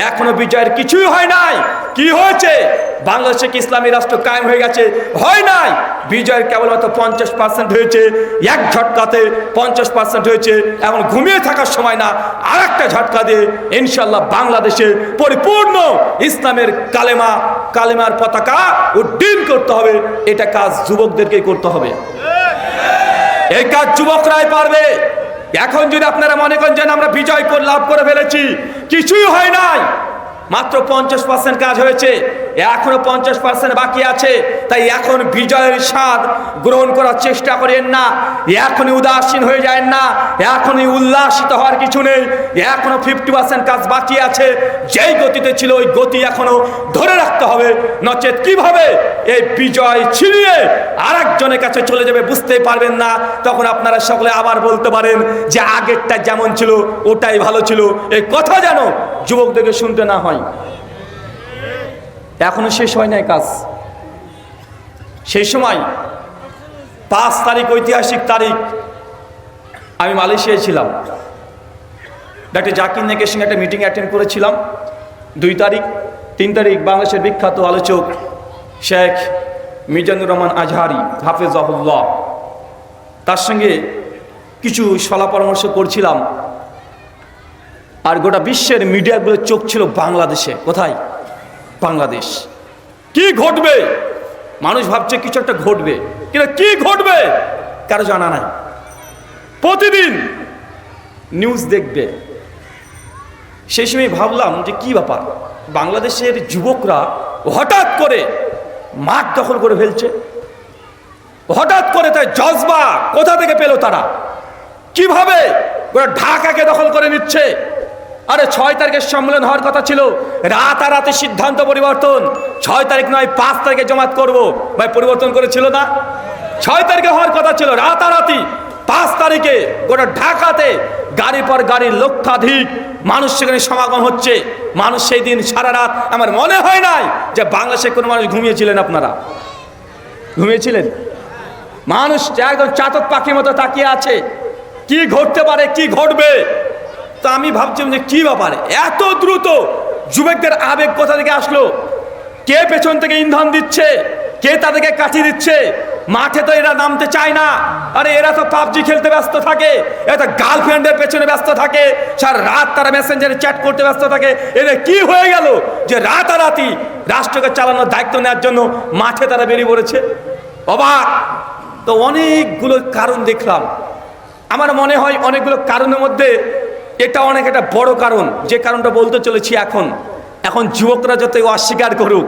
এখনো বিজয়ের কিছুই হয় নাই। কি হয়েছে? বাংলাদেশে কি ইসলামী রাষ্ট্র কায়েম হয়ে গেছে? হয় নাই। বিজয়ের কেবলমাত্র 50% হয়েছে, এক ঝটকাতে 50% হয়েছে। এখন ঘুমিয়ে থাকার সময় না, আর একটা ঝটকা দিয়ে ইনশাল্লাহ বাংলাদেশে পরিপূর্ণ ইসলামের কালেমার পতাকা উড্ডীন করতে হবে। এটা কাজ যুবকদেরকেই করতে হবে। এই কাজ যুবকরাই পারবে। এখন যদি আপনারা মনে করেন যে আমরা বিজয় লাভ করে ফেলেছি, কিছুই হয় নাই, মাত্র 50% কাজ হয়েছে, এখনো 50% বাকি আছে। তাই এখন বিজয়ের স্বাদ গ্রহণ করার চেষ্টা করেন না, এখনই উদাসীন হয়ে যায় না, এখনই উল্লাসিত হওয়ার কিছু নেই। এখনো 50% কাজ বাকি আছে। যেই গতিতে ছিল ওই গতি এখনো ধরে রাখতে হবে, নচেত কিভাবে এই বিজয় ছিনিয়ে আরেকজনের কাছে চলে যাবে বুঝতেই পারবেন না। তখন আপনারা সকলে আবার বলতে পারেন যে আগেরটা যেমন ছিল ওটাই ভালো ছিল। এই কথা যেন যুবকদেরকে শুনতে না হয়। এখনো শেষ হয় নাই কাজ। সেই সময় 5 তারিখ, ঐতিহাসিক তারিখ, আমি মালয়েশিয়ায় ছিলাম। ডক্টর জাকির নায়েকের সঙ্গে একটা মিটিং অ্যাটেন্ড করেছিলাম। 2 তারিখ 3 তারিখ বাংলাদেশের বিখ্যাত আলোচক শেখ মিজানুর রহমান আজহারি হাফেজাহুল্লাহ, তার সঙ্গে কিছু সলা পরামর্শ করছিলাম। আর গোটা বিশ্বের মিডিয়াগুলোর চোখ ছিল বাংলাদেশে। কোথায়? বাংলাদেশ। কি ঘটবে? মানুষ ভাবছে কিছু একটা ঘটবে, কিন্তু কি ঘটবে কারো জানা নাই। প্রতিদিন নিউজ দেখবে। সেই সময় ভাবলাম যে কি ব্যাপার, বাংলাদেশের যুবকরা হঠাৎ করে মাঠ দখল করে ফেলছে, হঠাৎ করে। তাই জজবা কোথা থেকে পেল তারা? কিভাবে ওরা ঢাকাকে দখল করে নিচ্ছে? আরে 6 তারিখের সম্মেলন হওয়ার কথা ছিল, রাতারাতি সিদ্ধান্ত পরিবর্তন। 6 তারিখ নয় 5 তারিখে জমাত করব। ভাই পরিবর্তন করেছিল না? 6 তারিখে হওয়ার কথা ছিল, রাতারাতি 5 তারিখে গোটা ঢাকাতে গাড়ি পর গাড়ি লক্ষাধিক মানুষ সেখানে সমাগম হচ্ছে। মানুষ সেই দিন সারা রাত, আমার মনে হয় নাই যে বাংলাদেশে কোনো মানুষ ঘুমিয়েছিলেন। আপনারা ঘুমিয়েছিলেন? মানুষ একদম চাতক পাখির মতো তাকিয়ে আছে, কি ঘটতে পারে, কি ঘটবে। তো আমি ভাবছিলাম যে কি ব্যাপারে এত দ্রুত যুবকদের আবেগ কোথা থেকে আসলো? কে পেছন থেকে ইন্ধন দিচ্ছে? কে তাদেরকে কাটিয়ে দিচ্ছে? মাঠে তো এরা নামতে চায় না। আরে এরা তো পাবজি খেলতে ব্যস্ত থাকে, এরা তো গার্লফ্রেন্ডের পেছনে ব্যস্ত থাকে, সারা রাত তারা মেসেঞ্জারে চ্যাট করতে ব্যস্ত থাকে। এদের কি হয়ে গেল যে রাতারাতি রাষ্ট্রকে চালানোর দায়িত্ব নেওয়ার জন্য মাঠে তারা বেরিয়ে পড়েছে? অবাক। তো অনেকগুলো কারণ দেখলাম। আমার মনে হয় অনেকগুলো কারণের মধ্যে এটা অনেক একটা বড় কারণ, যে কারণটা বলতে চলেছি। এখন যুবকরা যতই অস্বীকার করুক,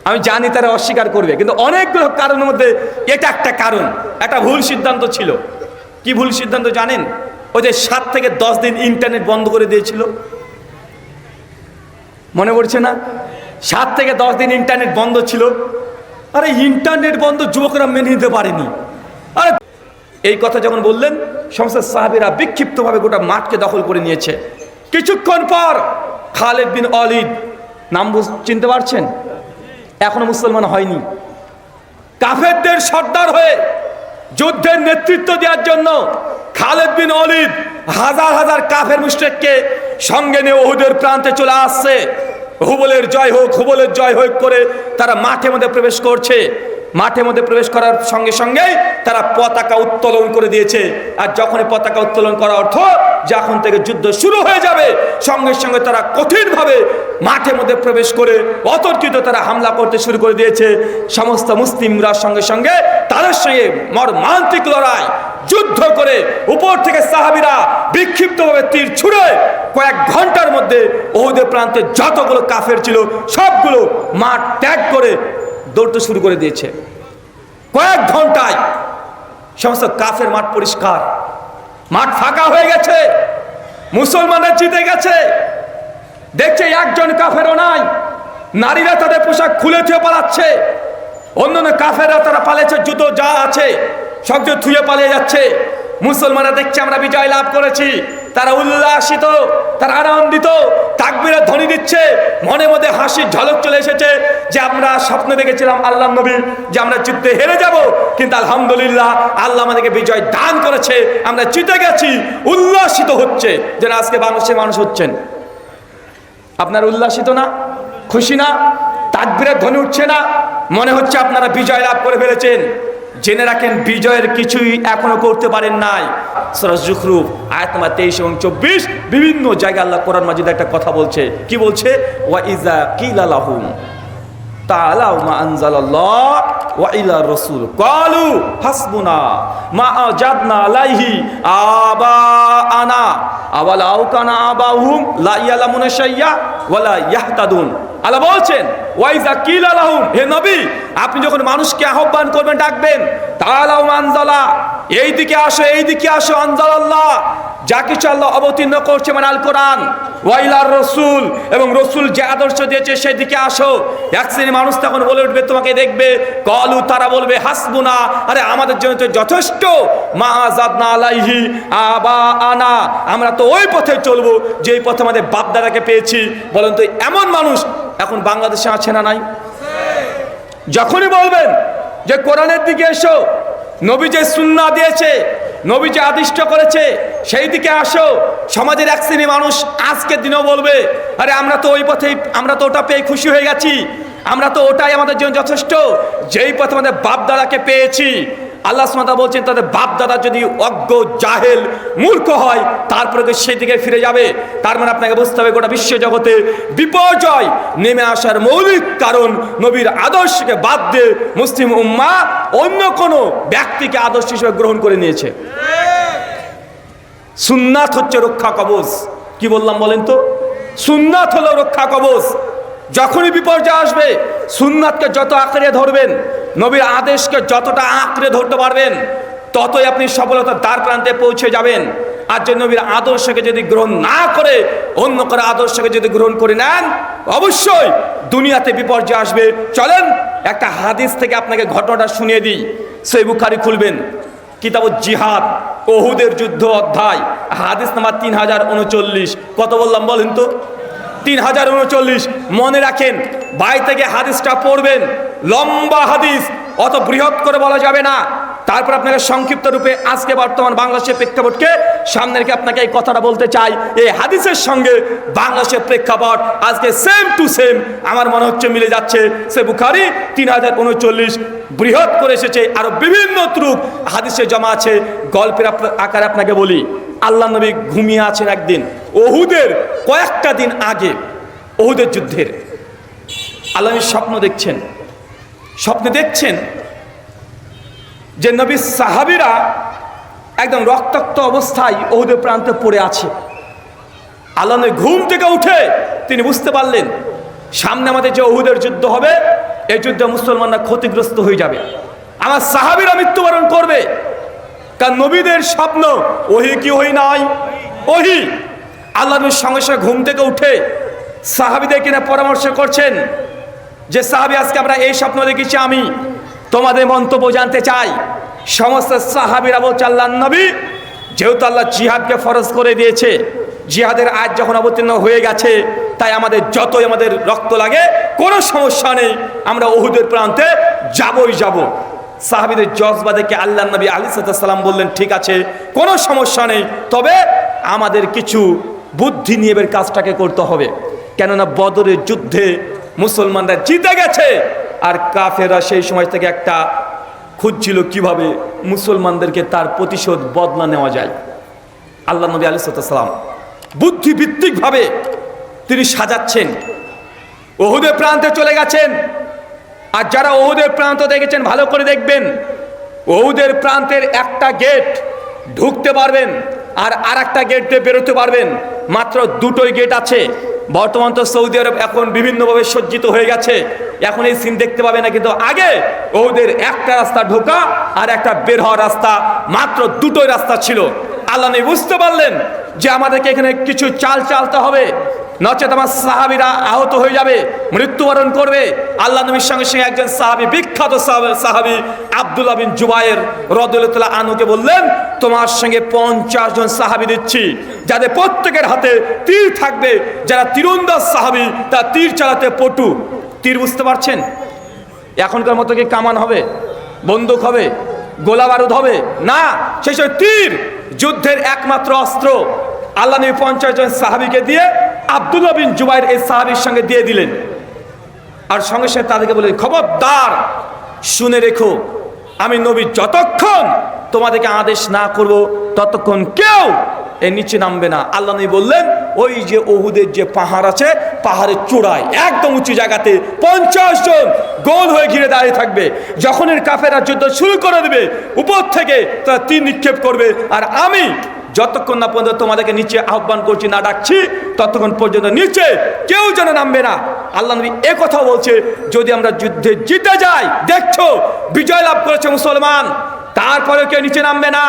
আমি জানি তারা অস্বীকার করবে, কিন্তু অনেকগুলো কারণের মধ্যে এটা একটা কারণ। একটা ভুল সিদ্ধান্ত ছিল। কি ভুল সিদ্ধান্ত জানেন? ওই যে 7 থেকে 10 দিন ইন্টারনেট বন্ধ করে দিয়েছিল, মনে পড়ছে না? 7 থেকে 10 দিন ইন্টারনেট বন্ধ ছিল। আরে ইন্টারনেট বন্ধ যুবকরা মেনে নিতে পারেনি। আরে এই কথা যখন বললেন, সমস্ত সাহাবীরা বিক্ষিপ্তভাবে গোটা মাঠকে দখল করে নিয়েছে। কিছুক্ষণ পর খালিদ বিন ওয়ালিদ, নাম চিনতে পারছেন? এখনো মুসলমান হয়নি। কাফেরদের সর্দার হয়ে যুদ্ধের নেতৃত্ব দেওয়ার জন্য খালিদ বিন ওয়ালিদ হাজার হাজার কাফের মুশরিককে সঙ্গে নিয়ে উহুদের প্রান্তে চলে আসছে। হুবলের জয় হোক, হুবলের জয় হোক করে তারা মাঠের মধ্যে প্রবেশ করছে। মাঠের মধ্যে প্রবেশ করার সঙ্গে সঙ্গেই তারা পতাকা উত্তোলন করে দিয়েছে। আর যখনই পতাকা উত্তোলন করা অর্থ যখন থেকে যুদ্ধ শুরু হয়ে যাবে, সঙ্গে সঙ্গে তারা কঠিনভাবে মাঠের মধ্যে প্রবেশ করে অতর্কিত তারা হামলা করতে শুরু করে দিয়েছে। সমস্ত মুসলিমরা সঙ্গে সঙ্গে তাদের সঙ্গে মর্মান্তিক লড়াই, যুদ্ধ করে উপর থেকে সাহাবীরা বিক্ষিপ্তভাবে তীর ছুড়ে কয়েক ঘন্টার মধ্যে উহুদের প্রান্তে যতগুলো কাফের ছিল সবগুলো মাঠ ত্যাগ করে দৌড়তে শুরু করে দিয়েছে। কয়েক ঘন্টায় সমস্ত কাফের মাঠ পরিষ্কার, মাঠ ফাঁকা হয়ে গেছে, মুসলমানরা জিতে গেছে। দেখছে একজন কাফেরও নাই। নারীরা তাদের পোশাক খুলে থুয়ে পালাচ্ছে, অন্যান্য কাফেররা তারা পালিয়েছে, জুতো যা আছে সব থুয়ে পালিয়ে যাচ্ছে। মুসলমানরা দেখছে আমরা বিজয় লাভ করেছি, তারা উল্লাসিত, তারা আনন্দিত, তাকবীরের ধ্বনি দিচ্ছে। মনে মধ্যে হাসির ঝলক চলে এসেছে যে আমরা স্বপ্ন দেখেছিলাম আল্লাহর নবী যে আমরা যুদ্ধে হেরে যাব, কিন্তু আলহামদুলিল্লাহ আল্লাহ আমাদেরকে বিজয় দান করেছে, আমরা জিতে গেছি। উল্লাসিত হচ্ছে যেন আজকে বাংলাদেশের মানুষ হচ্ছেন। আপনার উল্লাসিত না, খুশি না, তাকবীরের ধ্বনি উঠছে না, মনে হচ্ছে আপনারা বিজয় লাভ করে ফেলেছেন। জেনে রাখেন বিজয়ের কিছুই এখনো করতে পারেন নাই। সূরা যুখরুফ আয়াত নম্বর 23 এবং 24 বিভিন্ন জায়গায় আল্লাহ কোরআন মাজিদে একটা কথা বলছে। কি বলছে? ওয়া ইযা কিলা লাহুম তাআলাউ মা আনজালাল্লাহ ওয়া ইলা রাসূল ক্বালু হাসবুনা মা আজাদনা আলাইহি আবাআনা আওয়ালাউ কানা আবাহুম লা ইয়ালামুনা শাইয়া ওয়ালা ইয়াহতাদুন। আল্লাহ বলছেন ওয়া ইযা কিলা লাহুম, হে নবী আপনি যখন মানুষকে আহ্বান করবেন, ডাকবেন, তাআলাউ মা আনজালা, এইদিকে আসো, এইদিকে আসো, আনজালাল্লাহ, যা কিছু আল্লাহ অবতীর্ণ করছে মানে আল কোরআন, ওয়াইলার রসুল, এবং রসুল যে আদর্শ দিয়েছে সেদিকে আসো। এক শ্রেণী মানুষ তখন বলে উঠবে, তোমাকে দেখবে, কলু, তারা বলবে, হাসবুনা, আরে আমাদের জন্য তো যথেষ্ট, মা আযাদনা আলাইহি আবা আনা, আমরা তো ওই পথে চলবো যেই পথে আমাদের বাপ দাদাকে পেয়েছি। বলেন তো এমন মানুষ এখন বাংলাদেশে আছে না নাই? যখনই বলবেন যে কোরআনের দিকে এসো, নবী যে সুন্নাহ দিয়েছে, নবী যে আদিষ্ট করেছে সেই দিকে আসো, সমাজের এক শ্রেণী মানুষ আজকের দিনেও বলবে, আরে আমরা তো ওই পথেই, আমরা তো ওটা পেয়ে খুশি হয়ে গেছি, আমরা তো ওটাই আমাদের জন্য যথেষ্ট, যেই পথে আমাদের বাপ দাদাকে পেয়েছি। আল্লাহ সুবহানাহু ওয়া তাআলা বলছেন তাদের বাপ দাদা যদি অজ্ঞ, জাহেল, মূর্খ হয় তারপরে সেই দিকে ফিরে যাবে। তার মানে আপনাকে বুঝতে হবে গোটা বিশ্ব জগতে বিপর্যয় নেমে আসার মৌলিক কারণ নবীর আদর্শকে বাদ দিয়ে মুসলিম উম্মাহ অন্য কোনো ব্যক্তিকে আদর্শ হিসেবে গ্রহণ করে নিয়েছে। সুন্নাত হচ্ছে রক্ষা কবচ। কি বললাম বলেন তো? সুন্নাত হলো রক্ষা কবচ। যখনই বিপর্যয় আসবে সুন্নাতকে যত আঁকড়ে ধরবেন, নবীর আদেশকে যতটা আঁকড়ে ধরতে পারবেন, ততই আপনি সফলতার দ্বার প্রান্তে পৌঁছে যাবেন। আর যে নবীর আদর্শকে যদি গ্রহণ না করে অন্য করে আদর্শকে যদি গ্রহণ করে নেন, অবশ্যই দুনিয়াতে বিপর্যয় আসবে। চলেন একটা হাদিস থেকে আপনাকে ঘটনাটা শুনিয়ে দিই। সহিহ বুখারী খুলবেন, কিতাবুল জিহাদ, ওহুদের যুদ্ধ অধ্যায়, হাদিস নাম্বার 3039। কত বললাম বলেন তো? 3039। মনে রাখেন, বাই থেকে হাদিসটা পড়বেন, লম্বা হাদিস, অত বৃহৎ করে বলা যাবে না। তারপর আপনাকে সংক্ষিপ্ত রূপে আজকে বর্তমান বাংলাদেশের প্রেক্ষাপটকে সামনে রেখে আপনাকে এই কথাটা বলতে চাই। এই হাদিসের সঙ্গে বাংলাদেশের প্রেক্ষাপট আজকে সেম টু সেম আমার মনে হচ্ছে মিলে যাচ্ছে। সে বুখারী 3039 বৃহৎ করে এসেছে, আরো বিভিন্ন ত্রুক হাদিসে জমা আছে। গল্পের আকারে আপনাকে বলি, আল্লাহ নবী ঘুমিয়ে আছেন একদিন, ওহুদের কয়েকটা দিন আগে, ওহুদের যুদ্ধের। আল্লাহ নবী স্বপ্ন দেখছেন, স্বপ্নে দেখছেন যে নবীর সাহাবীরা একদম রক্তাক্ত অবস্থায় ওহুদের প্রান্তে পড়ে আছে। আল্লাহ নবী ঘুম থেকে উঠে তিনি বুঝতে পারলেন সামনে আমাদের যে ওহুদের যুদ্ধ হবে, এই যুদ্ধে মুসলমানরা ক্ষতিগ্রস্ত হয়ে যাবে, আমার সাহাবীরা মৃত্যুবরণ করবে। কারণ নবীদের স্বপ্ন ওহী কি ওহী নাই? ওহী। আল্লাহ নবীর সঙ্গে সঙ্গে ঘুম থেকে উঠে সাহাবীদের কিনা পরামর্শ করছেন যে সাহাবী, আজকে আমরা এই স্বপ্ন দেখেছি, আমি তোমাদের মন্তব্য জানতে চাই। সমস্ত সাহাবীরা বলছে, আল্লাহর নবী, যেহেতু আল্লাহ জিহাদকে ফরজ করে দিয়েছে, জিহাদের আয়াত যখন অবতীর্ণ হয়ে গেছে, তাই আমাদের যতই আমাদের রক্ত লাগে কোনো সমস্যা নেই, আমরা ওহুদের প্রান্তে যাবই যাব। সাহাবীদের জজবা দেখে আল্লাহর নবী আলাইহিস সালাম বললেন, ঠিক আছে, কোনো সমস্যা নেই, তবে আমাদের কিছু বুদ্ধি নিয়ে এর কাজটাকে করতে হবে। কেননা বদরের যুদ্ধে মুসলমানরা জিতে গেছে, আর কাফেররা সেই সময় থেকে একটা খুঁজছিল কিভাবে মুসলমানদেরকে তার প্রতিশোধ বদলা নেওয়া যায়। আল্লাহ নবী আলাইহিস সালাম বুদ্ধিভিত্তিকভাবে তিনি সাজাচ্ছেন, ওহুদের প্রান্তে চলে গেছেন। আর যারা ওহুদের প্রান্ত দেখেছেন ভালো করে দেখবেন, ওহুদের প্রান্তের একটা গেট ঢুকতে পারবেন আর আরেকটা গেট দিয়ে বেরোতে পারবেন। মাত্র দুটোই গেট আছে। বর্তমান তো সৌদি আরব এখন বিভিন্নভাবে সজ্জিত হয়ে গেছে, এখন এই সিন দেখতে পাবে না, কিন্তু আগে ওদের একটা রাস্তা ঢোকা আর একটা বের হওয়ার রাস্তা, মাত্র দুটোই রাস্তা ছিল। আল্লাহ নবী বুঝতে পারলেন যে আমাদেরকে এখানে কিছু চাল চালতে হবে, নচেত আমার সাহাবীরা আহত হয়ে যাবে, মৃত্যুবরণ করবে। আল্লাহ নবীর সঙ্গে সঙ্গে একজন সাহাবী, বিখ্যাত সাহাবী আব্দুল্লাহ বিন জুবায়ের রাদিয়াল্লাহু তাআলা আনহুকে বললেন, তোমার সঙ্গে 50 জন সাহাবী দিচ্ছি, যাদের প্রত্যেকের হাতে তীর থাকবে, যারা তীরন্দাজ সাহাবী, তারা তীর চালাতে পটু। তীর বুঝতে পারছেন? এখনকার মতো কি কামান হবে, বন্দুক হবে, গোলা বারুদ হবে না, সেই সব তীর যুদ্ধের একমাত্র অস্ত্র। আল্লাহ নবী 50 জন সাহাবীকে দিয়ে আব্দুল্লাহ বিন জুবাইর এই সাহাবীর সঙ্গে দিয়ে দিলেন। আর সঙ্গে সঙ্গে তাদেরকে বললেন, খবরদার শুনে রেখো, আমি নবী যতক্ষণ তোমাদেরকে আদেশ না করব ততক্ষণ কেউ এর নিচে নামবে না। আল্লাহ নবী বললেন, ওই যে উহুদের যে পাহাড় আছে, পাহাড়ের চূড়ায় একদম উঁচু জায়গাতে 50 জন গোল হয়ে ঘিরে দাঁড়িয়ে থাকবে। যখন এর কাফেররা যুদ্ধ শুরু করে দেবে, উপর থেকে তারা তীর নিক্ষেপ করবে, আর আমি যতক্ষণ না পর্যন্ত তোমাদেরকে নিচে আহ্বান করছি, না ডাকছি, ততক্ষণ পর্যন্ত নিচে কেউ যেন নামবে না। আল্লাহ নবী এ কথা বলছে, যদি আমরা যুদ্ধে জিতে যাই, দেখছো বিজয় লাভ করেছে মুসলমান, তারপরে কেউ নিচে নামবে না।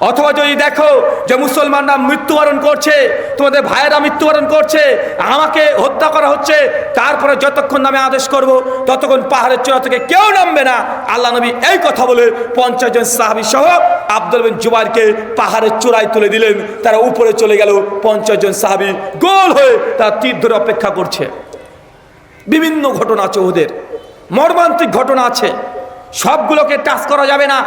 অথবা যদি দেখো যে মুসলমানরা মৃত্যুবরণ করছে, তোমাদের ভাইয়েরা মৃত্যুবরণ করছে, আমাকে হত্যা করা হচ্ছে, তারপরে যতক্ষণ নামে আদেশ করব ততক্ষণ পাহাড়ের চূড়া থেকে কেউ নামবে না। আল্লাহ নবী এই কথা বলে 50 জন সাহাবী সহ আব্দুল্লাহ বিন জুবাইরকে পাহাড়ের চূড়ায় তুলে দিলেন। তারা উপরে চলে গেল। 50 জন সাহাবী গোল হয়ে তারা তীর ধরে অপেক্ষা করছে। বিভিন্ন ঘটনা আছে, ওদের মর্মান্তিক ঘটনা আছে, সবগুলোকে টাচ করা যাবে না।